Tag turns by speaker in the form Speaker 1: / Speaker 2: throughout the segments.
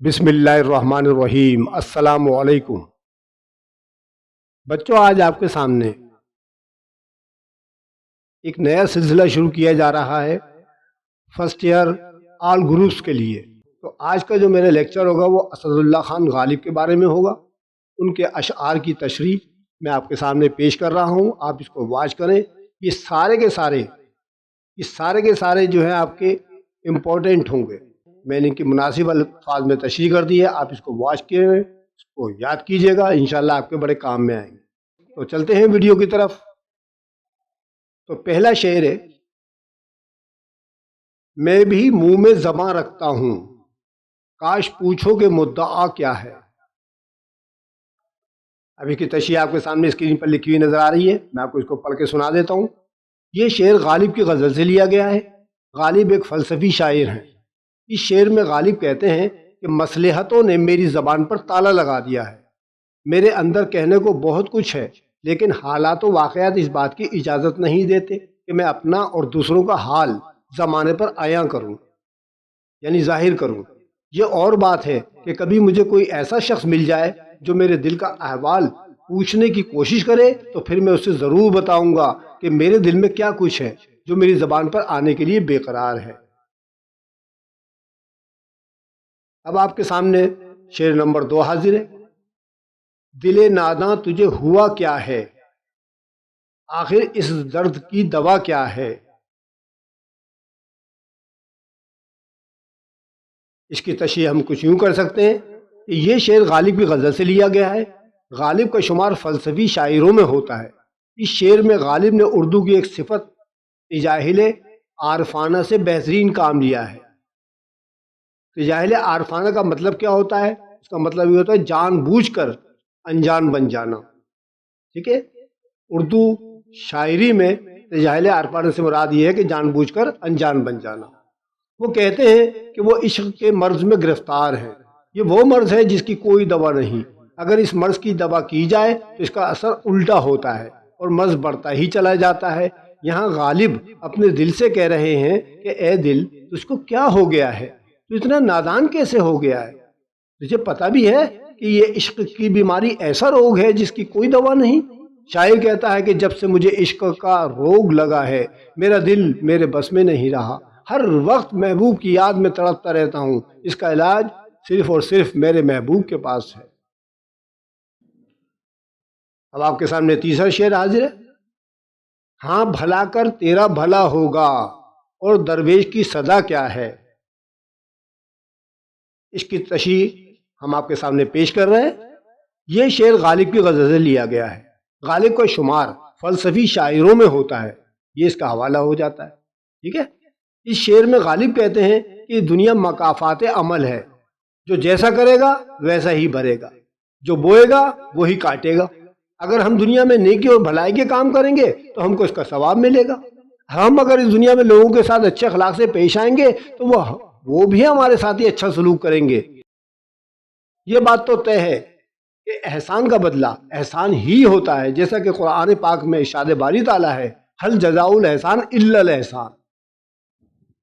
Speaker 1: बिस्मिल्लाहिर्रहमानिर्रहीम। अस्सलामु अलैकुम। बच्चों, आज आपके सामने एक नया सिलसिला शुरू किया जा रहा है फर्स्ट ईयर ऑल ग्रुप्स के लिए। तो आज का जो मेरा लेक्चर होगा वो असदुल्लाह खान गालिब के बारे में होगा। उनके अशआर की तशरीह मैं आपके सामने पेश कर रहा हूँ, आप इसको वॉच करें। ये सारे के सारे जो है आपके इम्पोर्टेंट होंगे। मैंने इनकी मुनासिब अल्फाज में तशरीह कर दी है, आप इसको वॉच किए, इसको याद कीजिएगा, इंशाल्लाह आपके बड़े काम में आएंगे। तो चलते हैं वीडियो की तरफ। तो पहला शेर है, मैं भी मुंह में ज़बां रखता हूँ, काश पूछो कि मुद्दा क्या है। अभी की तशरीह आपके सामने स्क्रीन पर लिखी हुई नजर आ रही है, मैं आपको इसको पढ़ के सुना देता हूँ। ये शेर गालिब की गज़ल से लिया गया है। गालिब एक फ़लसफ़ी शायर हैं। इस शेर में गालिब कहते हैं कि मसलहतों ने मेरी ज़बान पर ताला लगा दिया है। मेरे अंदर कहने को बहुत कुछ है, लेकिन हालात व वाक़यात इस बात की इजाज़त नहीं देते कि मैं अपना और दूसरों का हाल ज़माने पर आया करूँ, यानी ज़ाहिर करूँ। ये और बात है कि कभी मुझे कोई ऐसा शख्स मिल जाए जो मेरे दिल का अहवाल पूछने की कोशिश करे, तो फिर मैं उससे ज़रूर बताऊँगा कि मेरे दिल में क्या कुछ है जो मेरी ज़बान पर आने के लिए बेकरार है। अब आपके सामने शेर नंबर 2 हाजिर है। दिले नादां तुझे हुआ क्या है, आखिर इस दर्द की दवा क्या है। इसकी तशरीह हम कुछ यूं कर सकते हैं कि ये शेर गालिब की गज़ल से लिया गया है। गालिब का शुमार फ़लसफ़ी शायरों में होता है। इस शेर में गालिब ने उर्दू की एक सिफत तिजाहिल आरफाना से बेहतरीन काम लिया है। तिजाहिल आरफाना का मतलब क्या होता है? इसका मतलब ये होता है जानबूझकर अनजान बन जाना। ठीक है, उर्दू शायरी में तिजाहिल आरफाना से मुराद ये है कि जानबूझकर अनजान बन जाना। वो कहते हैं कि वो इश्क के मर्ज में गिरफ्तार हैं। ये वो मर्ज है जिसकी कोई दवा नहीं। अगर इस मर्ज की दवा की जाए तो इसका असर उल्टा होता है और मर्ज बढ़ता ही चला जाता है। यहाँ गालिब अपने दिल से कह रहे हैं कि ए दिल, तुझको क्या हो गया है? तो इतना नादान कैसे हो गया है? तुझे पता भी है कि ये इश्क की बीमारी ऐसा रोग है जिसकी कोई दवा नहीं। शायर कहता है कि जब से मुझे इश्क का रोग लगा है, मेरा दिल मेरे बस में नहीं रहा। हर वक्त महबूब की याद में तड़पता रहता हूँ। इसका इलाज सिर्फ और सिर्फ मेरे महबूब के पास है। अब आपके सामने तीसरा शेर हाजिर है। हाँ भला कर तेरा भला होगा, और दरवेश की सदा क्या है। इसकी तशरीह हम आपके सामने पेश कर रहे हैं। यह शेर गालिब की गज़ल से लिया गया है। गालिब का शुमार फ़लसफ़ी शायरों में होता है, ये इसका हवाला हो जाता है। ठीक है, इस शेर में गालिब कहते हैं कि दुनिया मकाफ़ात अमल है, जो जैसा करेगा वैसा ही भरेगा, जो बोएगा वही काटेगा। अगर हम दुनिया में नेकी और भलाई के काम करेंगे तो हमको इसका सवाब मिलेगा। हम अगर इस दुनिया में लोगों के साथ अच्छे अखलाक से पेश आएंगे तो वो भी हमारे साथ ही अच्छा सलूक करेंगे। ये बात तो तय है कि एहसान का बदला एहसान ही होता है, जैसा कि कुरान पाक में इरशाद बारी ताला है, हल जज़ाउल एहसान इल्लल एहसान।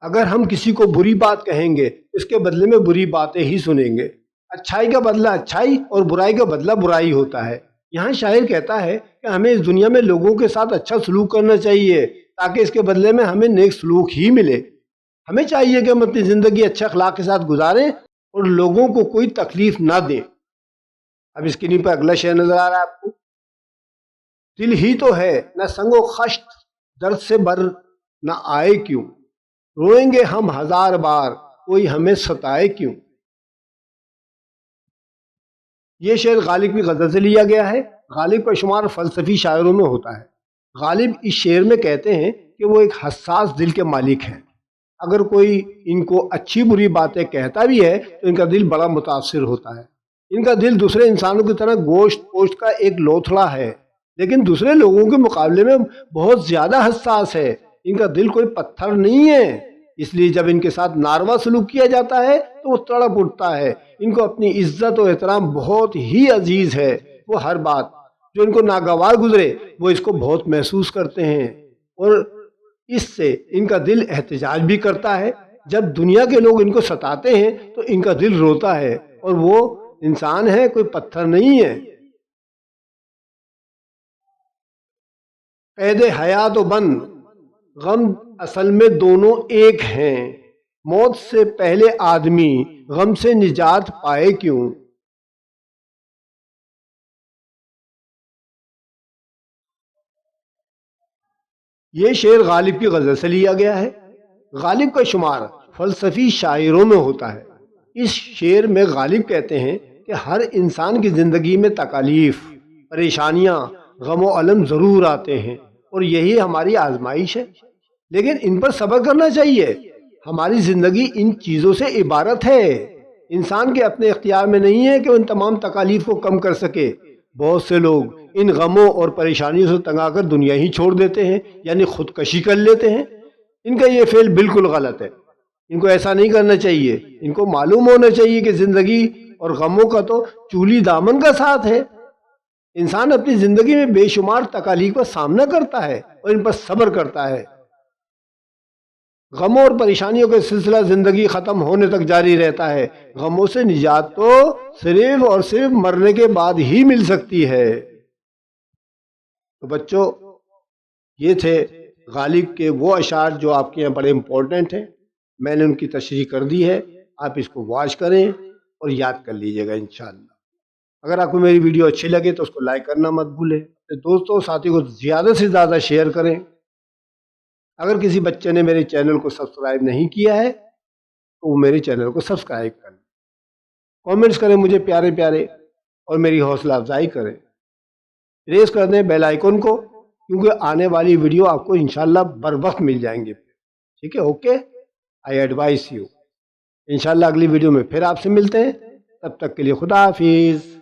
Speaker 1: अगर हम किसी को बुरी बात कहेंगे, इसके बदले में बुरी बातें ही सुनेंगे। अच्छाई का बदला अच्छाई और बुराई का बदला बुराई होता है। यहाँ शायर कहता है कि हमें इस दुनिया में लोगों के साथ अच्छा सलूक करना चाहिए, ताकि इसके बदले में हमें नेक सलूक ही मिले। हमें चाहिए कि हम अपनी ज़िंदगी अच्छे अखलाक के साथ गुजारें और लोगों को कोई तकलीफ ना दें। अब स्क्रीन पर अगला शेर नजर आ रहा है आपको। दिल ही तो है न संगो खश्त, दर्द से बर न आए क्यों, रोएंगे हम हजार बार, कोई हमें सताए क्यों। ये शेर गालिब की गज़ल से लिया गया है। गालिब का शुमार फ़लसफ़ी शायरों में होता है। गालिब इस शेर में कहते हैं कि वो एक हसास दिल के मालिक हैं। अगर कोई इनको अच्छी बुरी बातें कहता भी है तो इनका दिल बड़ा मुतासिर होता है। इनका दिल दूसरे इंसानों की तरह गोश्त पोश्त का एक लोथड़ा है, लेकिन दूसरे लोगों के मुकाबले में बहुत ज़्यादा हसास है। इनका दिल कोई पत्थर नहीं है, इसलिए जब इनके साथ नारवा सलूक किया जाता है तो वो तड़प उठता है। इनको अपनी इज्जत और एहतराम बहुत ही अजीज है। वो हर बात जो इनको नागवार गुजरे वो इसको बहुत महसूस करते हैं, और इससे इनका दिल एहतजाज भी करता है। जब दुनिया के लोग इनको सताते हैं तो इनका दिल रोता है اور وہ انسان ہے، کوئی پتھر نہیں ہے۔ قید حیات و بند، غم اصل میں دونوں ایک ہیں۔ موت سے پہلے آدمی غم سے نجات پائے کیوں؟ یہ شعر غالب کی غزل سے لیا گیا ہے۔ غالب کا شمار فلسفی شاعروں میں ہوتا ہے۔ اس شعر میں غالب کہتے ہیں کہ ہر انسان کی زندگی میں تکالیف، پریشانیاں، غم و الم ضرور آتے ہیں اور یہی ہماری آزمائش ہے، لیکن ان پر صبر کرنا چاہیے۔ ہماری زندگی ان چیزوں سے عبارت ہے۔ انسان کے اپنے اختیار میں نہیں ہے کہ وہ ان تمام تکالیف کو کم کر سکے۔ بہت سے لوگ ان غموں اور پریشانیوں سے تنگ آ کر دنیا ہی چھوڑ دیتے ہیں، یعنی خودکشی کر لیتے ہیں۔ ان کا یہ فعل بالکل غلط ہے، ان کو ایسا نہیں کرنا چاہیے۔ ان کو معلوم ہونا چاہیے کہ زندگی اور غموں کا تو چولی دامن کا ساتھ ہے۔ انسان اپنی زندگی میں بے شمار تکالیف کا سامنا کرتا ہے اور ان پر صبر کرتا ہے۔ غموں اور پریشانیوں کا سلسلہ زندگی ختم ہونے تک جاری رہتا ہے۔ غموں سے نجات تو صرف اور صرف مرنے کے بعد ہی مل سکتی ہے۔ تو بچوں، یہ تھے غالب کے وہ اشعار جو آپ کے یہاں بڑے امپورٹنٹ ہیں۔ میں نے ان کی تشریح کر دی ہے، آپ اس کو واچ کریں اور یاد کر لیجئے گا انشاءاللہ۔ اگر آپ کو میری ویڈیو اچھی لگے تو اس کو لائک کرنا مت بھولیں، دوستوں ساتھیوں کو زیادہ سے زیادہ شیئر کریں۔ اگر کسی بچے نے میرے چینل کو سبسکرائب نہیں کیا ہے تو وہ میرے چینل کو سبسکرائب کریں، کامنٹس کریں مجھے پیارے پیارے اور میری حوصلہ افزائی کریں، پریس کر دیں بیل آئیکن کو، کیونکہ آنے والی ویڈیو آپ کو انشاءاللہ بر وقت مل جائیں گے۔ ٹھیک ہے، اوکے، آئی ایڈوائز یو۔ انشاءاللہ اگلی ویڈیو میں پھر آپ سے ملتے ہیں، تب تک کے لیے خدا حافظ۔